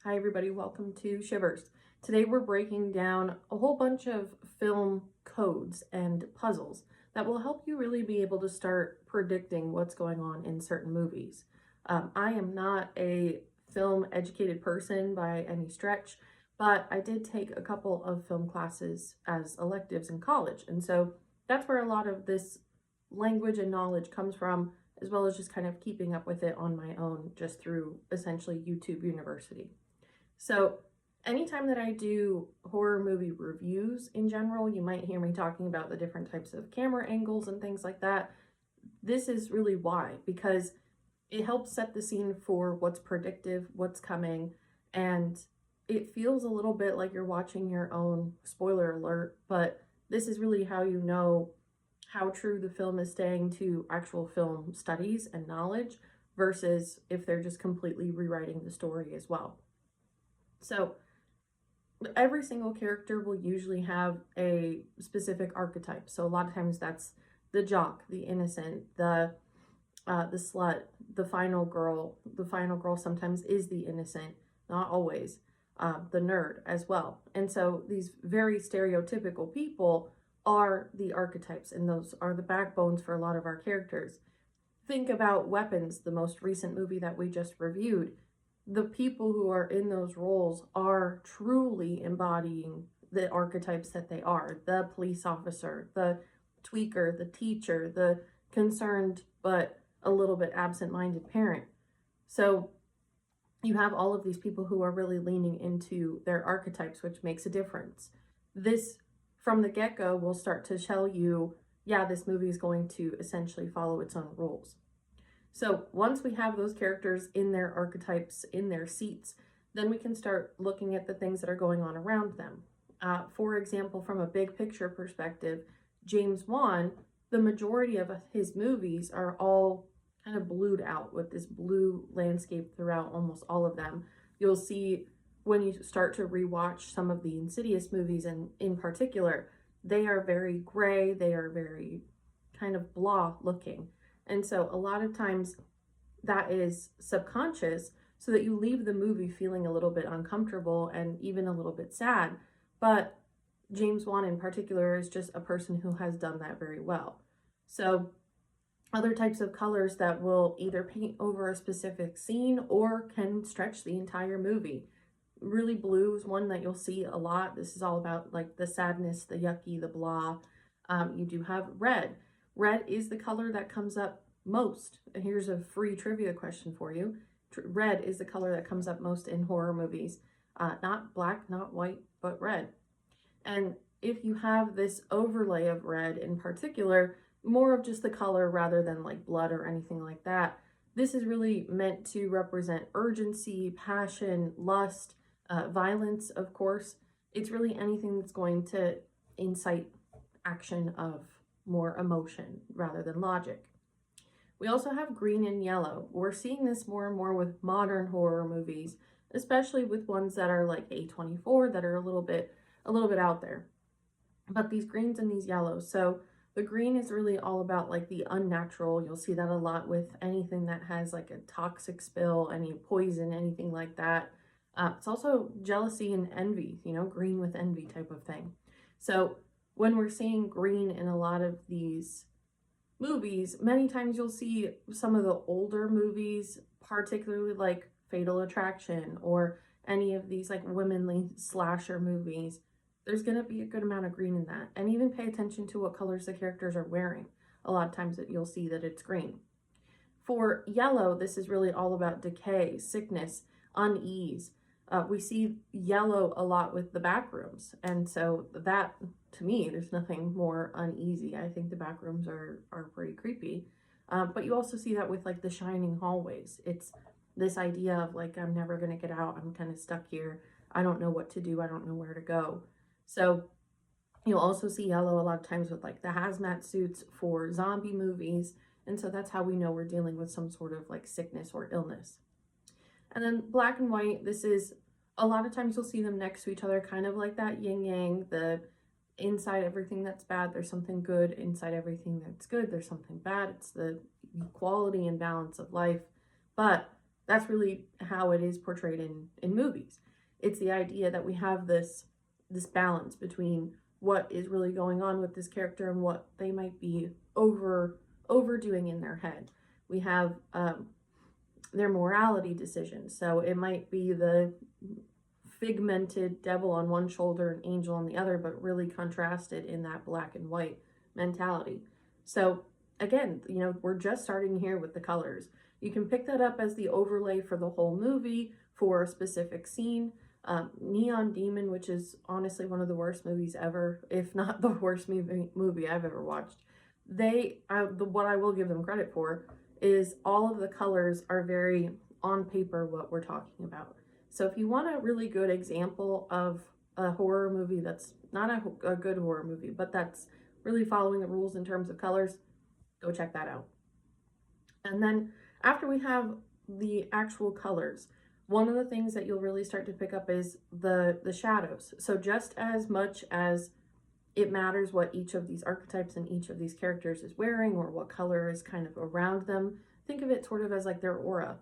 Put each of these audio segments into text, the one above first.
Hi everybody, welcome to Shivers. Today we're breaking down a whole bunch of film codes and puzzles that will help you really be able to start predicting what's going on in certain movies. I am not a film educated person by any stretch, but I did take a couple of film classes as electives in college, and so that's where a lot of this language and knowledge comes from, as well as just kind of keeping up with it on my own just through essentially YouTube University. So anytime that I do horror movie reviews in general, you might hear me talking about the different types of camera angles and things like that. This is really why, because it helps set the scene for what's predictive, what's coming, and it feels a little bit like you're watching your own, spoiler alert, but this is really how you know how true the film is staying to actual film studies and knowledge versus if they're just completely rewriting the story as well. So every single character will usually have a specific archetype. So a lot of times that's the jock, the innocent, the slut, the final girl. The final girl sometimes is the innocent, not always. The nerd as well. And so these very stereotypical people are the archetypes, and those are the backbones for a lot of our characters. Think about Weapons, the most recent movie that we just reviewed. The people who are in those roles are truly embodying the archetypes that they are. The police officer, the tweaker, the teacher, the concerned but a little bit absent-minded parent. So you have all of these people who are really leaning into their archetypes, which makes a difference. This, from the get-go, will start to tell you, yeah, this movie is going to essentially follow its own rules. So once we have those characters in their archetypes, in their seats, then we can start looking at the things that are going on around them. For example, from a big picture perspective, James Wan, the majority of his movies are all kind of blued out with this blue landscape throughout almost all of them. You'll see when you start to rewatch some of the Insidious movies, and in particular, they are very gray, they are very kind of blah looking. And so a lot of times that is subconscious so that you leave the movie feeling a little bit uncomfortable and even a little bit sad. But James Wan in particular is just a person who has done that very well. So other types of colors that will either paint over a specific scene or can stretch the entire movie. Really blue is one that you'll see a lot. This is all about like the sadness, the yucky, the blah. You do have red. Red is the color that comes up most. And here's a free trivia question for you. Red is the color that comes up most in horror movies. Not black, not white, but red. And if you have this overlay of red in particular, more of just the color rather than like blood or anything like that, this is really meant to represent urgency, passion, lust, violence, of course. It's really anything that's going to incite action of more emotion rather than logic. We also have green and yellow. We're seeing this more and more with modern horror movies, especially with ones that are like A24 that are a little bit out there. But these greens and these yellows. So the green is really all about like the unnatural. You'll see that a lot with anything that has like a toxic spill, any poison, anything like that. It's also jealousy and envy, green with envy type of thing. So when we're seeing green in a lot of these movies, many times you'll see some of the older movies, particularly like Fatal Attraction or any of these like womanly slasher movies, there's going to be a good amount of green in that. And even pay attention to what colors the characters are wearing. A lot of times that you'll see that it's green. For yellow, this is really all about decay, sickness, unease. We see yellow a lot with the back rooms. And so that, to me, there's nothing more uneasy. I think the back rooms are pretty creepy. But you also see that with like the shining hallways. It's this idea of like, I'm never going to get out. I'm kind of stuck here. I don't know what to do. I don't know where to go. So you'll also see yellow a lot of times with like the hazmat suits for zombie movies. And so that's how we know we're dealing with some sort of like sickness or illness. And then black and white, this is a lot of times you'll see them next to each other, kind of like that yin yang, the inside everything that's bad, there's something good. Inside everything that's good, there's something bad. It's the equality and balance of life. But That's really how it is portrayed in movies. It's the idea that we have this balance between what is really going on with this character and what they might be overdoing in their head. We have their morality decisions. So it might be the figmented devil on one shoulder and angel on the other, but really contrasted in that black and white mentality. So again, we're just starting here with the colors. You can pick that up as the overlay for the whole movie for a specific scene. Neon Demon, which is honestly one of the worst movies ever, if not the worst movie I've ever watched. What I will give them credit for is all of the colors are very on paper what we're talking about. So if you want a really good example of a horror movie that's not a good horror movie, but that's really following the rules in terms of colors, go check that out. And then after we have the actual colors, one of the things that you'll really start to pick up is the shadows. So just as much as it matters what each of these archetypes and each of these characters is wearing or what color is kind of around them, think of it sort of as like their aura.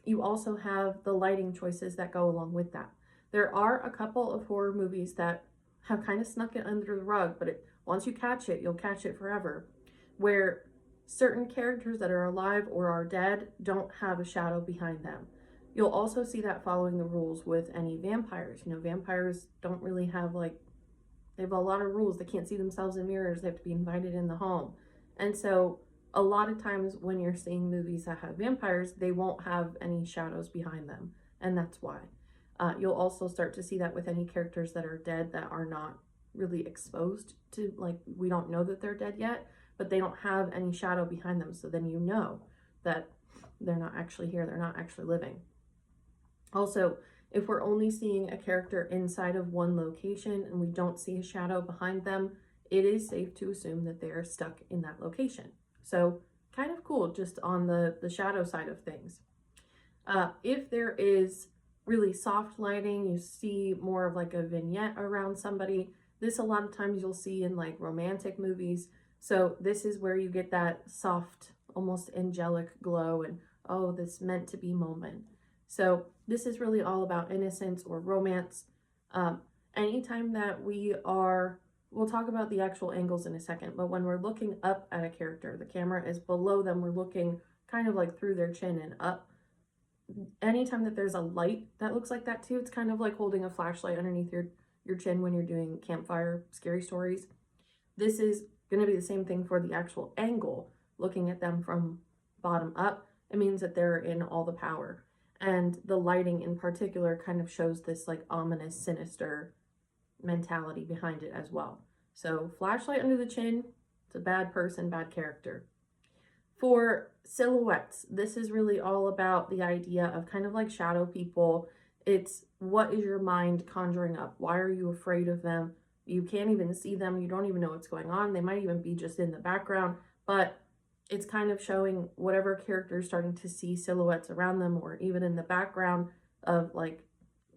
You also have the lighting choices that go along with that. There are a couple of horror movies that have kind of snuck it under the rug, but once you catch it, you'll catch it forever, where certain characters that are alive or are dead don't have a shadow behind them. You'll also see that following the rules with any vampires. Vampires don't really have they have a lot of rules. They can't see themselves in mirrors. They have to be invited in the home. And so a lot of times when you're seeing movies that have vampires, they won't have any shadows behind them. And that's why. You'll also start to see that with any characters that are dead that are not really exposed to, we don't know that they're dead yet, but they don't have any shadow behind them. So then you know that they're not actually here. They're not actually living. Also, if we're only seeing a character inside of one location and we don't see a shadow behind them, it is safe to assume that they are stuck in that location. So kind of cool just on the shadow side of things. If there is really soft lighting, you see more of like a vignette around somebody. This a lot of times you'll see in romantic movies. So this is where you get that soft, almost angelic glow and, oh, this meant to be moment. So this is really all about innocence or romance. Anytime that we'll talk about the actual angles in a second, but when we're looking up at a character, the camera is below them, we're looking kind of through their chin and up. Anytime that there's a light that looks like that too, it's kind of like holding a flashlight underneath your chin when you're doing campfire scary stories. This is going to be the same thing for the actual angle, looking at them from bottom up. It means that they're in all the power. And the lighting in particular kind of shows this ominous, sinister mentality behind it as well. So flashlight under the chin, it's a bad person, bad character. For silhouettes, this is really all about the idea of kind of shadow people. It's what is your mind conjuring up? Why are you afraid of them? You can't even see them. You don't even know what's going on. They might even be just in the background, but it's kind of showing whatever character is starting to see silhouettes around them or even in the background of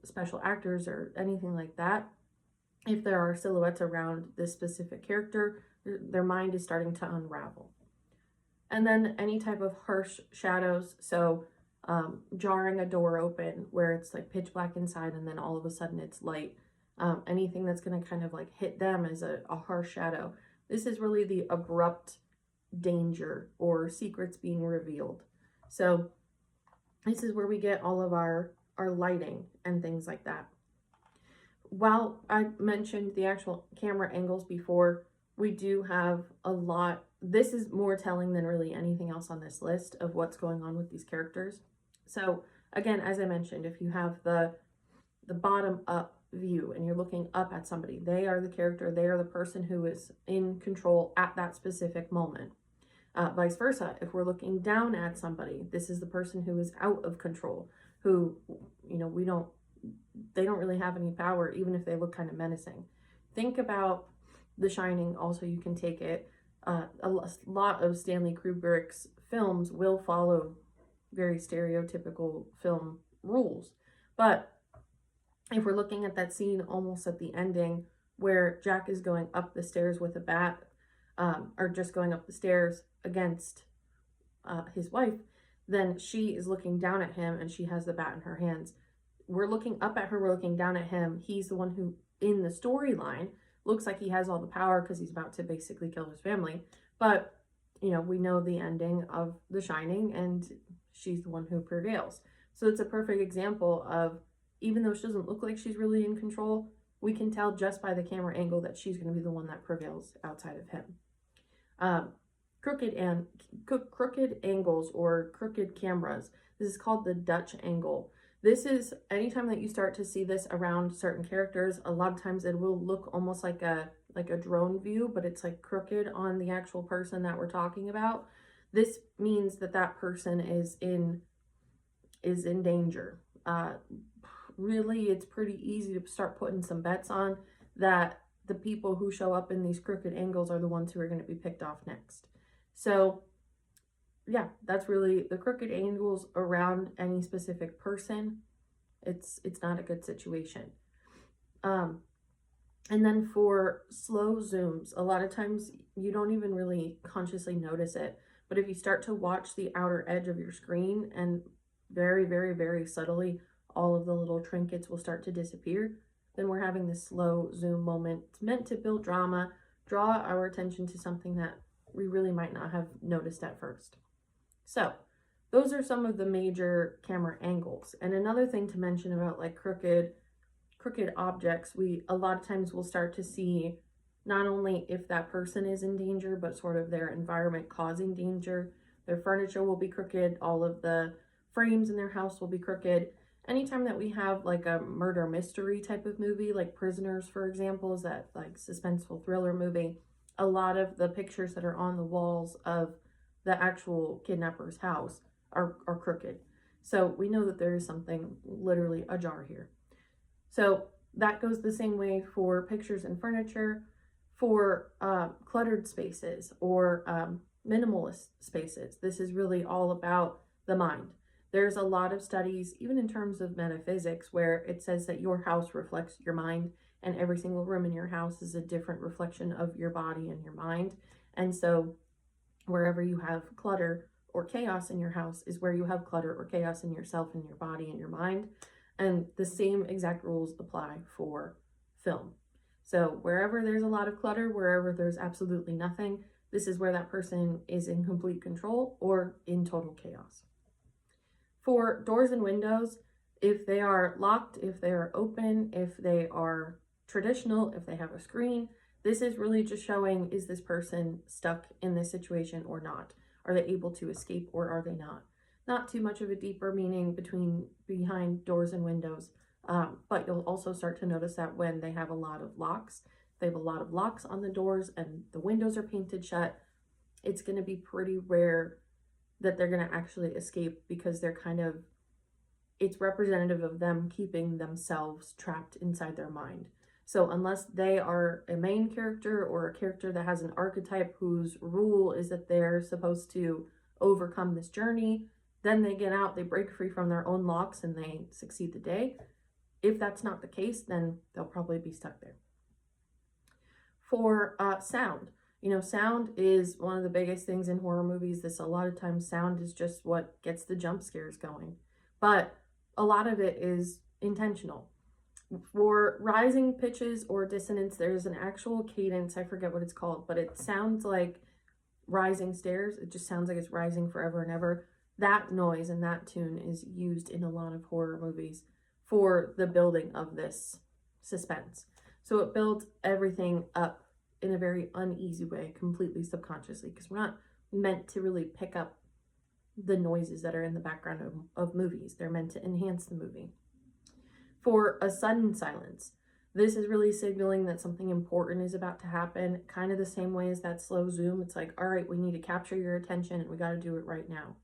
special actors or anything like that. If there are silhouettes around this specific character, their mind is starting to unravel. And then any type of harsh shadows, so jarring a door open where it's pitch black inside and then all of a sudden it's light. Anything that's going to kind of hit them as a harsh shadow. This is really the abrupt danger or secrets being revealed. So this is where we get all of our lighting and things like that. While I mentioned the actual camera angles before, we do have a lot. This is more telling than really anything else on this list of what's going on with these characters. So again, as I mentioned, if you have the bottom up view and you're looking up at somebody, they are the character, they are the person who is in control at that specific moment. Vice versa, if we're looking down at somebody, this is the person who is out of control, who, they don't really have any power, even if they look kind of menacing. Think about The Shining. Also, you can take it. A lot of Stanley Kubrick's films will follow very stereotypical film rules. But if we're looking at that scene almost at the ending where Jack is going up the stairs with a bat, or just going up the stairs against his wife, then she is looking down at him and she has the bat in her hands. We're looking up at her, we're looking down at him. He's the one who, in the storyline, looks like he has all the power because he's about to basically kill his family. But, you know, we know the ending of The Shining and she's the one who prevails. So it's a perfect example of, even though she doesn't look like she's really in control, we can tell just by the camera angle that she's going to be the one that prevails outside of him. Crooked angles or crooked cameras. This is called the Dutch angle. This is, anytime that you start to see this around certain characters, a lot of times it will look almost like a drone view, but it's like crooked on the actual person that we're talking about. This means that that person is in danger. Really, it's pretty easy to start putting some bets on that the people who show up in these crooked angles are the ones who are going to be picked off next. So yeah, that's really the crooked angles around any specific person. It's not a good situation. And then for slow zooms, a lot of times you don't even really consciously notice it, but if you start to watch the outer edge of your screen and very, very, very subtly, all of the little trinkets will start to disappear, then we're having this slow zoom moment. It's meant to build drama, draw our attention to something that we really might not have noticed at first. So those are some of the major camera angles. And another thing to mention about like crooked objects, we a lot of times will start to see not only if that person is in danger, but sort of their environment causing danger. Their furniture will be crooked, all of the frames in their house will be crooked. Anytime that we have like a murder mystery type of movie, like Prisoners, for example, is that like suspenseful thriller movie, a lot of the pictures that are on the walls of the actual kidnapper's house are crooked. So we know that there is something literally ajar here. So that goes the same way for pictures and furniture, for cluttered spaces or minimalist spaces. This is really all about the mind. There's a lot of studies, even in terms of metaphysics, where it says that your house reflects your mind, and every single room in your house is a different reflection of your body and your mind. And so wherever you have clutter or chaos in your house is where you have clutter or chaos in yourself and your body and your mind. And the same exact rules apply for film. So wherever there's a lot of clutter, wherever there's absolutely nothing, this is where that person is in complete control or in total chaos. For doors and windows, if they are locked, if they are open, if they are traditional, if they have a screen, this is really just showing, is this person stuck in this situation or not? Are they able to escape or are they not? Not too much of a deeper meaning behind doors and windows, but you'll also start to notice that when they have a lot of locks, they have a lot of locks on the doors and the windows are painted shut, it's going to be pretty rare that they're going to actually escape, because they're it's representative of them keeping themselves trapped inside their mind. So unless they are a main character or a character that has an archetype whose rule is that they're supposed to overcome this journey, then they get out, they break free from their own locks and they succeed the day. If that's not the case, then they'll probably be stuck there. For sound, sound is one of the biggest things in horror movies. A lot of times sound is just what gets the jump scares going, but a lot of it is intentional. For rising pitches or dissonance, there's an actual cadence, I forget what it's called, but it sounds like rising stairs. It just sounds like it's rising forever and ever. That noise and that tune is used in a lot of horror movies for the building of this suspense. So it builds everything up in a very uneasy way, completely subconsciously, because we're not meant to really pick up the noises that are in the background of movies. They're meant to enhance the movie. For a sudden silence, this is really signaling that something important is about to happen, kind of the same way as that slow zoom. It's like, all right, we need to capture your attention and we got to do it right now.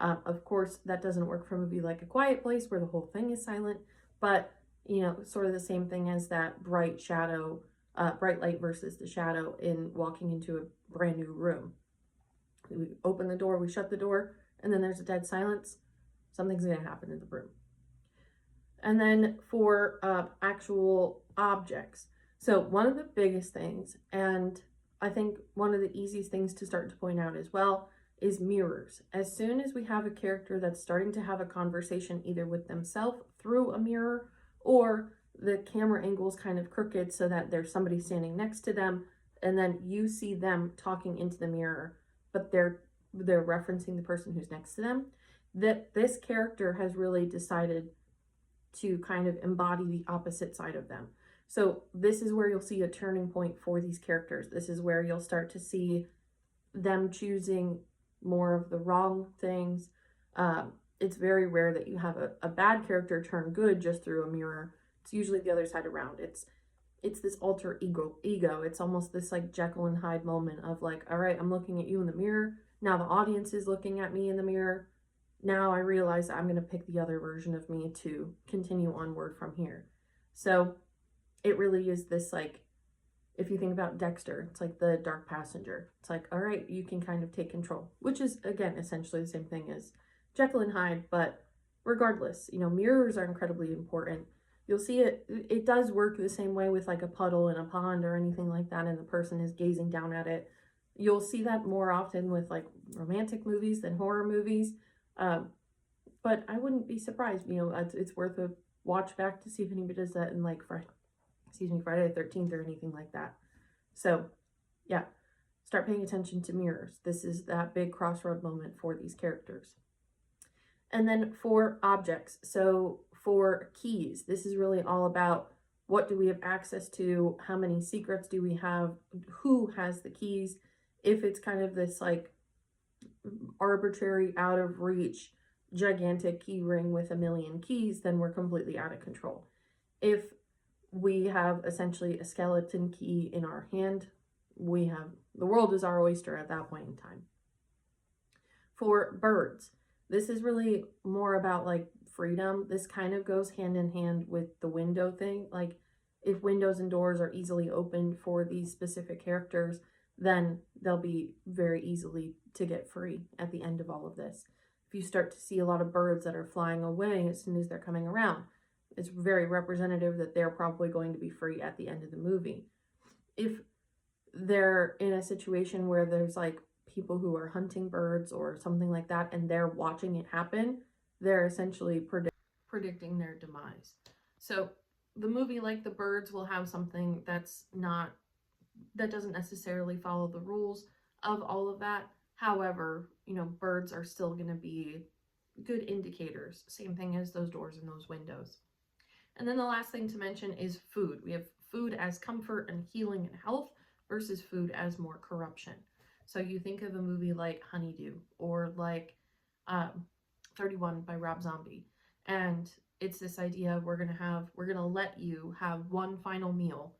Of course, that doesn't work for a movie like A Quiet Place where the whole thing is silent, but sort of the same thing as that bright light versus the shadow in walking into a brand new room. We open the door, we shut the door, and then there's a dead silence. Something's going to happen in the room. And then for actual objects. So one of the biggest things, and I think one of the easiest things to start to point out as well, is mirrors. As soon as we have a character that's starting to have a conversation either with themselves through a mirror, or the camera angle is kind of crooked so that there's somebody standing next to them, and then you see them talking into the mirror, but they're referencing the person who's next to them, that this character has really decided to kind of embody the opposite side of them. So this is where you'll see a turning point for these characters. This is where you'll start to see them choosing more of the wrong things. It's very rare that you have a bad character turn good just through a mirror. It's usually the other side around. It's this alter ego. It's almost this like Jekyll and Hyde moment of like, all right, I'm looking at you in the mirror. Now the audience is looking at me in the mirror. Now I realize I'm going to pick the other version of me to continue onward from here. So it really is this, like, if you think about Dexter, it's like the dark passenger. It's like, all right, you can kind of take control, which is, again, essentially the same thing as Jekyll and Hyde. But regardless, mirrors are incredibly important. You'll see it does work the same way with like a puddle in a pond or anything like that, and the person is gazing down at it. You'll see that more often with like romantic movies than horror movies. But I wouldn't be surprised, it's worth a watch back to see if anybody does that in like Friday the 13th or anything like that. So yeah, start paying attention to mirrors. This is that big crossroad moment for these characters. And then for objects, so for keys, this is really all about what do we have access to, how many secrets do we have, who has the keys. If it's kind of this like arbitrary, out of reach, gigantic key ring with a million keys, then we're completely out of control. If we have essentially a skeleton key in our hand, the world is our oyster at that point in time. For birds, this is really more about like freedom. This kind of goes hand in hand with the window thing. Like if windows and doors are easily opened for these specific characters, then they'll be very easily to get free at the end of all of this. If you start to see a lot of birds that are flying away as soon as they're coming around, it's very representative that they're probably going to be free at the end of the movie. If they're in a situation where there's like people who are hunting birds or something like that, and they're watching it happen, they're essentially predicting their demise. So the movie, like the birds, will have something that doesn't necessarily follow the rules of all of that. However, birds are still going to be good indicators. Same thing as those doors and those windows. And then the last thing to mention is food. We have food as comfort and healing and health versus food as more corruption. So you think of a movie like Honeydew or like 31 by Rob Zombie, and it's this idea of we're gonna let you have one final meal.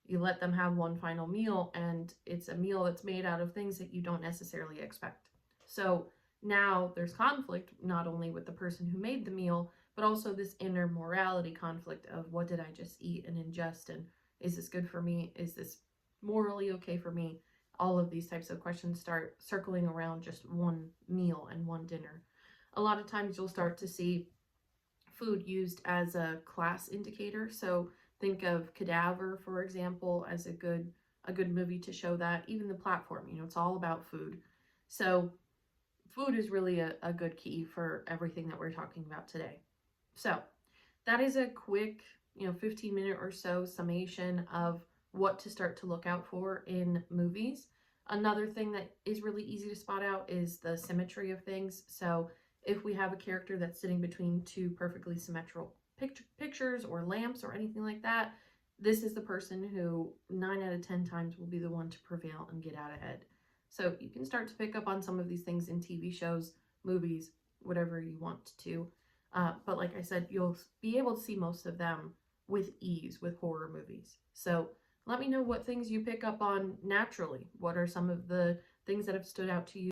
You let them have one final meal, and it's a meal that's made out of things that you don't necessarily expect. So now there's conflict, not only with the person who made the meal, but also this inner morality conflict of what did I just eat and ingest, and is this good for me? Is this morally okay for me? All of these types of questions start circling around just one meal and one dinner. A lot of times you'll start to see food used as a class indicator. So think of Cadaver, for example, as a good movie to show that. Even The Platform, it's all about food. So food is really a good key for everything that we're talking about today. So that is a quick, 15-minute or so summation of what to start to look out for in movies. Another thing that is really easy to spot out is the symmetry of things. So if we have a character that's sitting between two perfectly symmetrical pictures or lamps or anything like that, this is the person who 9 out of 10 times will be the one to prevail and get out ahead. So you can start to pick up on some of these things in TV shows, movies, whatever you want to. But like I said, you'll be able to see most of them with ease with horror movies. So let me know what things you pick up on naturally. What are some of the things that have stood out to you